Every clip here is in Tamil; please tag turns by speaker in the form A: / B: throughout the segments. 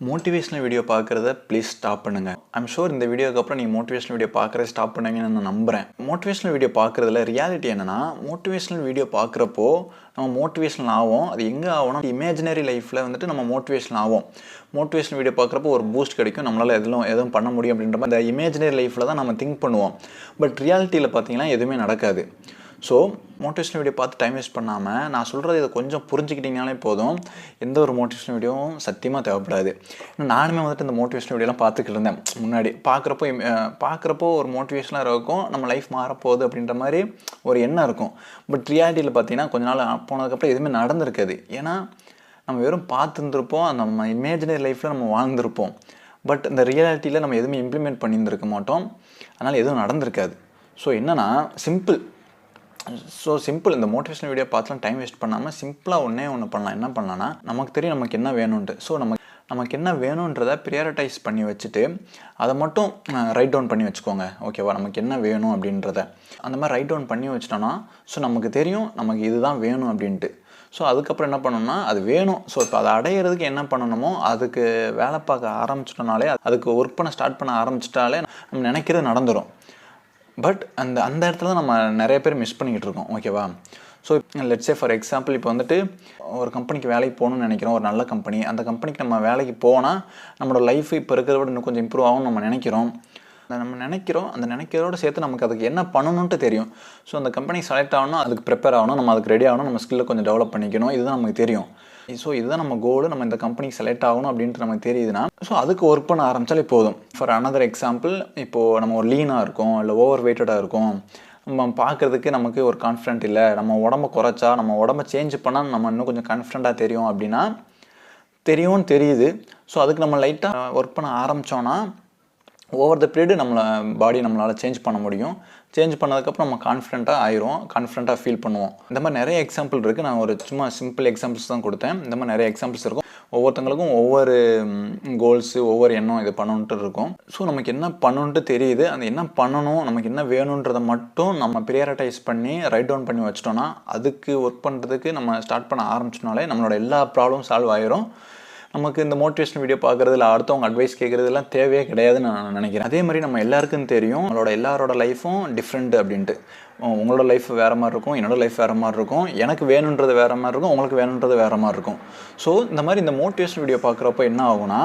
A: மோட்டிவேஷனல் வீடியோ பார்க்குறத ப்ளீஸ் ஸ்டாப் பண்ணுங்கள். ஐம் ஷூர் இந்த வீடியோக்கு அப்புறம் நீங்கள் மோட்டிவேஷனல் வீடியோ பார்க்குறத ஸ்டாப் பண்ணுவீங்கன்னு நான் நம்புகிறேன். மோட்டிவேஷனல் வீடியோ பார்க்குறதுல ரியாலிட்டி என்னென்னா, மோட்டிவேஷனல் வீடியோ பார்க்குறப்போ நம்ம மோட்டிவேஷனல் ஆகும். அது எங்கே ஆகும்னா, இமேஜினரி லைஃப்பில் வந்துட்டு நம்ம மோட்டிவேஷனல் ஆகும். மோட்டிவேஷனல் வீடியோ பார்க்குறப்போ ஒரு பூஸ்ட் கிடைக்கும், நம்மளால் எதுவும் பண்ண முடியும் அப்படின்ற மாதிரி அந்த இமேஜினரி லைஃப்பில் தான் நம்ம திங்க் பண்ணுவோம். பட் ரியாலிட்டியில் பார்த்தீங்கன்னா எதுவுமே நடக்காது. ஸோ மோட்டிவேஷனல் வீடியோ பார்த்து டைம் வேஸ்ட் பண்ணாமல் நான் சொல்கிறது இதை கொஞ்சம் புரிஞ்சுக்கிட்டிங்கனாலே போதும். எந்த ஒரு மோட்டிவேஷனல் வீடியோவும் சத்தியமாக தேவைப்படாது. நானுமே வந்துட்டு இந்த மோட்டிவேஷனல் வீடியோலாம் பார்த்துக்கிட்டு இருந்தேன். முன்னாடி பார்க்குறப்போ ஒரு மோட்டிவேஷனாக இருக்கும், நம்ம லைஃப் மாறப்போகுது அப்படின்ற மாதிரி ஒரு எண்ணம் இருக்கும். பட் ரியாலிட்டியில் பார்த்தீங்கன்னா கொஞ்ச நாள் போனதுக்கப்புறம் எதுவுமே நடந்திருக்காது. ஏன்னா நம்ம வெறும் பார்த்துருந்துருப்போம், நம்ம இமேஜினரி லைஃப்பில் நம்ம வாழ்ந்திருப்போம். பட் இந்த ரியாலிட்டியில் நம்ம எதுவுமே இம்ப்ளிமெண்ட் பண்ணியிருந்திருக்க மாட்டோம். அதனால் எதுவும் நடந்திருக்காது. ஸோ என்னென்னா சிம்பிள் இந்த மோட்டிவேஷனல் வீடியோ பார்த்துலாம் டைம் வேஸ்ட் பண்ணாமல் சிம்பிளாக ஒன்று பண்ணலாம். என்ன பண்ணலான்னா, நமக்கு தெரியும் நமக்கு என்ன வேணும்ன்ட்டு. ஸோ நமக்கு என்ன வேணுன்றதை ப்ரியாரிட்டைஸ் பண்ணி வச்சுட்டு அதை மட்டும் ரைட் டவுன் பண்ணி வச்சுக்கோங்க. ஓகேவா? நமக்கு என்ன வேணும் அப்படின்றத அந்த மாதிரி ரைட் டவுன் பண்ணி வச்சிட்டோன்னா, ஸோ நமக்கு தெரியும் நமக்கு இதுதான் வேணும் அப்படின்ட்டு. ஸோ அதுக்கப்புறம் என்ன பண்ணணும்னா, அது வேணும். ஸோ இப்போ அதை அடையிறதுக்கு என்ன பண்ணணுமோ அதுக்கு வேலை பார்க்க ஆரம்பிச்சிட்டோனாலே, அதுக்கு ஒர்க் பண்ண ஸ்டார்ட் பண்ண ஆரம்பிச்சிட்டாலே நம்ம நினைக்கிறது நடந்துடும். பட் அந்த இடத்துல நம்ம நிறைய பேர் மிஸ் பண்ணிக்கிட்டு இருக்கோம். ஓகேவா? So let's say for example, இப்போ வந்துட்டு ஒரு கம்பெனிக்கு வேலைக்கு போகணும்னு நினைக்கிறோம், ஒரு நல்ல கம்பெனி. அந்த கம்பெனிக்கு நம்ம வேலைக்கு போனால் நம்மளோட லைஃப் இப்போ இருக்கிறத விட இன்னும் கொஞ்சம் இம்ப்ரூவ் ஆகும்னு நம்ம நினைக்கிறோம். அந்த நினைக்கிறதோடு சேர்த்து நமக்கு அதுக்கு என்ன பண்ணணுன்ட்டு தெரியும். ஸோ அந்த கம்பெனி செலக்ட் ஆகணும், அதுக்கு ப்ரிப்பேர் ஆகணும், நம்ம அதுக்கு ரெடி ஆகணும், நம்ம ஸ்கில்லை கொஞ்சம் டெவலப் பண்ணிக்கணும். இதுதான் நமக்கு தெரியும். ஸோ இதுதான் நம்ம கோல், நம்ம இந்த கம்பெனிக்கு செலக்ட் ஆகணும் அப்படின்ட்டு நமக்கு தெரியுதுன்னா, ஸோ அதுக்கு ஒர்க் பண்ண ஆரம்பித்தாலே போதும். ஃபார் அனதர் எக்ஸாம்பிள், இப்போது நம்ம ஒரு லீனாக இருக்கோம், இல்லை ஓவர் வெயிட்டடாக இருக்கும், நம்ம பார்க்குறதுக்கு நமக்கு ஒரு கான்ஃபிடென்ட் இல்லை, நம்ம உடம்பை குறைச்சா, நம்ம உடம்பை சேஞ்ச் பண்ணால் நம்ம இன்னும் கொஞ்சம் கான்ஃபிடென்ட்டாக தெரியும் அப்படின்னா, தெரியுது. ஸோ அதுக்கு நம்ம லைட்டாக ஒர்க் பண்ண ஆரம்பித்தோன்னா ஓவர் த பீரியடு நம்மளால் சேஞ்ச் பண்ண முடியும். சேஞ்ச் பண்ணதுக்கப்புறம் நம்ம கான்ஃபிடென்ட்டாக ஃபீல் பண்ணுவோம். இந்த மாதிரி நிறைய எக்ஸாம்பிள் இருக்குது. நான் ஒரு சும்மா சிம்பிள் எக்ஸாம்பிள்ஸ் தான் கொடுத்தேன். இந்த மாதிரி நிறைய எக்ஸாம்பிள்ஸ் இருக்கும். ஒவ்வொருத்தங்களுக்கும் ஒவ்வொரு கோல்ஸு, ஒவ்வொரு எண்ணம் இது பண்ணணுன்ட்டு இருக்கும். ஸோ நமக்கு என்ன பண்ணணுன்ட்டு தெரியுது. அந்த என்ன பண்ணணும், நமக்கு என்ன வேணுன்றதை மட்டும் நம்ம ப்ரியாரிட்டைஸ் பண்ணி ரைட் டவுன் பண்ணி வச்சிட்டோன்னா, அதுக்கு ஒர்க் பண்ணுறதுக்கு நம்ம ஸ்டார்ட் பண்ண ஆரம்பிச்சிட்டோனாலே நம்மளோட எல்லா ப்ராப்ளமும் சால்வ் ஆகிரும். நமக்கு இந்த மோட்டிவேஷன் வீடியோ பார்க்குறது இல்லை அடுத்தவங்க அட்வைஸ் கேட்குறதுலாம் தேவையே கிடையாதுன்னு நான் நினைக்கிறேன். அதே மாதிரி நம்ம எல்லாருக்கும் தெரியும் எல்லாரோட லைஃப்பும் டிஃப்ரெண்ட் அப்படின்ட்டு. உங்களோட லைஃப் வேறு மாதிரி இருக்கும், என்னோடய லைஃப் வேறு மாதிரி இருக்கும், எனக்கு வேணுன்றது வேறு மாதிரி இருக்கும், உங்களுக்கு வேணுன்றது வேறு மாதிரி இருக்கும். ஸோ இந்த மோட்டிவேஷன் வீடியோ பார்க்குறப்போ என்ன ஆகும்னா,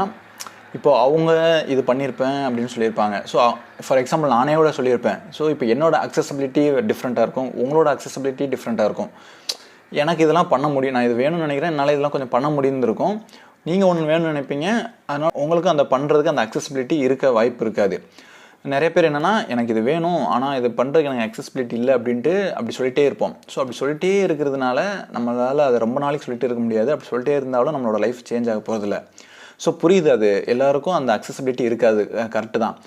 A: இப்போது அவங்க இது பண்ணியிருப்பேன் அப்படின்னு சொல்லியிருப்பாங்க. ஸோ ஃபார் எக்ஸாம்பிள் நானே கூட சொல்லியிருப்பேன். ஸோ இப்போ என்னோடய அக்சசபிலிட்டி டிஃப்ரெண்ட்டாக இருக்கும், உங்களோட அக்சசபிலிட்டி டிஃப்ரெண்ட்டாக இருக்கும். எனக்கு இதெல்லாம் பண்ண முடியும், நான் இது வேணும்னு நினைக்கிறேன், என்னால் இதெல்லாம் கொஞ்சம் பண்ண முடியிருந்திருக்கும். நீங்கள் ஒன்று வேணும்னு நினைப்பீங்க, அதனால் உங்களுக்கு அந்த பண்ணுறதுக்கு அந்த அக்சசிபிலிட்டி இருக்க வாய்ப்பு இருக்காது. நிறைய பேர் என்னென்னா, எனக்கு இது வேணும் ஆனால் இது பண்ணுறதுக்கு எனக்கு அக்சசிபிலிட்டி இல்லை அப்படின்ட்டு அப்படி சொல்லிகிட்டே இருப்போம். ஸோ அப்படி சொல்லிகிட்டே இருக்கிறதுனால நம்மளால் அதை ரொம்ப நாளைக்கு சொல்லிகிட்டே இருக்க முடியாது. அப்படி சொல்லிட்டே இருந்தாலும் நம்மளோட லைஃப் சேஞ்ச் ஆக போகிறதில்ல. ஸோ புரியுது, அது எல்லாருக்கும் அந்த அக்சசிபிலிட்டி இருக்காது, கரெக்டு தான்.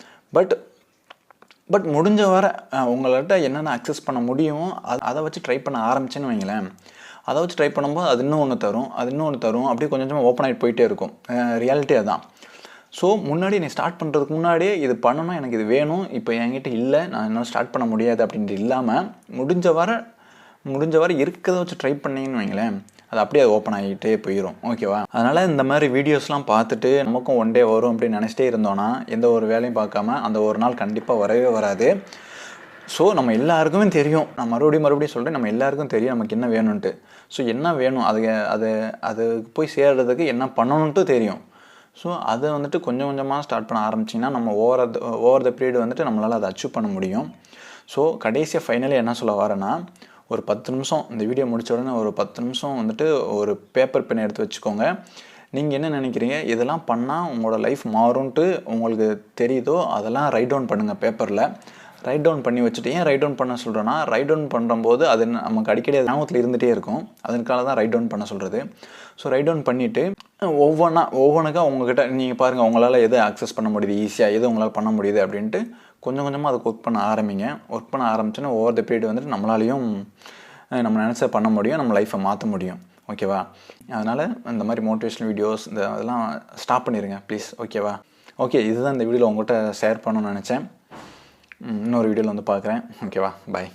A: பட் முடிஞ்ச வர உங்கள்கிட்ட என்னென்ன அக்சஸ் பண்ண முடியுமோ அதை வச்சு ட்ரை பண்ண ஆரம்பிச்சேன்னு வைங்களேன். அதை வச்சு ட்ரை பண்ணும்போது அது இன்னும் ஒன்று தரும், அப்படியே கொஞ்சம் கொஞ்சமாக ஓப்பன் ஆகிட்டு போயிட்டே இருக்கும். ரியாலிட்டி அதுதான். ஸோ முன்னாடி நீ ஸ்டார்ட் பண்ணுறதுக்கு முன்னாடியே இது பண்ணணும், எனக்கு இது வேணும், இப்போ என்கிட்ட இல்லை, நான் இன்னும் ஸ்டார்ட் பண்ண முடியாது அப்படின்ட்டு இல்லாமல் முடிஞ்ச வர இருக்கிறத வச்சு ட்ரை பண்ணிங்கன்னு வைங்களேன், அது அப்படியே ஓப்பன் ஆகிட்டே போயிடும். ஓகேவா? அதனால் இந்த மாதிரி வீடியோஸ்லாம் பார்த்துட்டு நமக்கும் ஒன் டே வரும் அப்படின்னு நினச்சிட்டே இருந்தோன்னா எந்த ஒரு வேலையும் பார்க்காம அந்த ஒரு நாள் கண்டிப்பாக வரவே வராது. ஸோ நம்ம எல்லாருக்குமே தெரியும், நான் மறுபடியும் சொல்கிறேன், நம்ம எல்லாருக்கும் தெரியும் நமக்கு என்ன வேணும்ன்ட்டு. ஸோ என்ன வேணும், அது போய் சேர்றதுக்கு என்ன பண்ணணுன்ட்டு தெரியும். ஸோ அதை வந்துட்டு கொஞ்சம் கொஞ்சமாக ஸ்டார்ட் பண்ண ஆரம்பிச்சிங்கன்னா நம்ம ஓவர் த பீரியட் வந்துட்டு நம்மளால் அதை அச்சீவ் பண்ண முடியும். ஸோ கடைசியாக ஃபைனலி என்ன சொல்ல வரேன்னா, ஒரு 10 நிமிஷம் இந்த வீடியோ முடித்த உடனே ஒரு 10 நிமிஷம் வந்துட்டு ஒரு பேப்பர் பென் எடுத்து வச்சுக்கோங்க. நீங்கள் என்ன நினைக்கிறீங்க, இதெல்லாம் பண்ணால் உங்களோட லைஃப் மாறும்ன்ட்டு உங்களுக்கு தெரியுதோ அதெல்லாம் ரைட் டவுன் பண்ணுங்கள் பேப்பரில். ரைட் டவுன் பண்ணி வச்சுட்டு, ஏன் ரைட் டவுன் பண்ண சொல்கிறேன்னா, ரைட் டவுன் பண்ணும்போது அது நமக்கு அடிக்கடி ஞாபகத்தில் இருந்துகிட்டே இருக்கும். அதற்காக தான் ரைட் டவுன் பண்ண சொல்கிறது. ஸோ ரைட் டவுன் பண்ணிவிட்டு ஒவ்வொன்றுக்கா உங்கள்கிட்ட நீங்கள் பாருங்கள், உங்களால் எது அக்சஸ் பண்ண முடியுது ஈஸியாக, எது உங்களால் பண்ண முடியுது அப்படின்ட்டு கொஞ்சம் கொஞ்சமாக அதுக்கு ஒர்க் பண்ண ஆரம்பிங்க. ஒர்க் பண்ண ஆரம்பிச்சோன்னா ஓவர் த பீரியட் வந்துட்டு நம்மளாலையும் நம்ம நினச்சா பண்ண முடியும், நம்ம லைஃப்பை மாற்ற முடியும். ஓகேவா? அதனால் இந்த மாதிரி மோட்டிவேஷனல் வீடியோஸ் அதெல்லாம் ஸ்டாப் பண்ணிடுங்க ப்ளீஸ். ஓகேவா? ஓகே, இதுதான் இந்த வீடியோவில் உங்கள்கிட்ட ஷேர் பண்ணணும்னு நினச்சேன். இன்னொரு வீடியோவில் வந்து பார்க்குறேன். ஓகேவா? பாய்.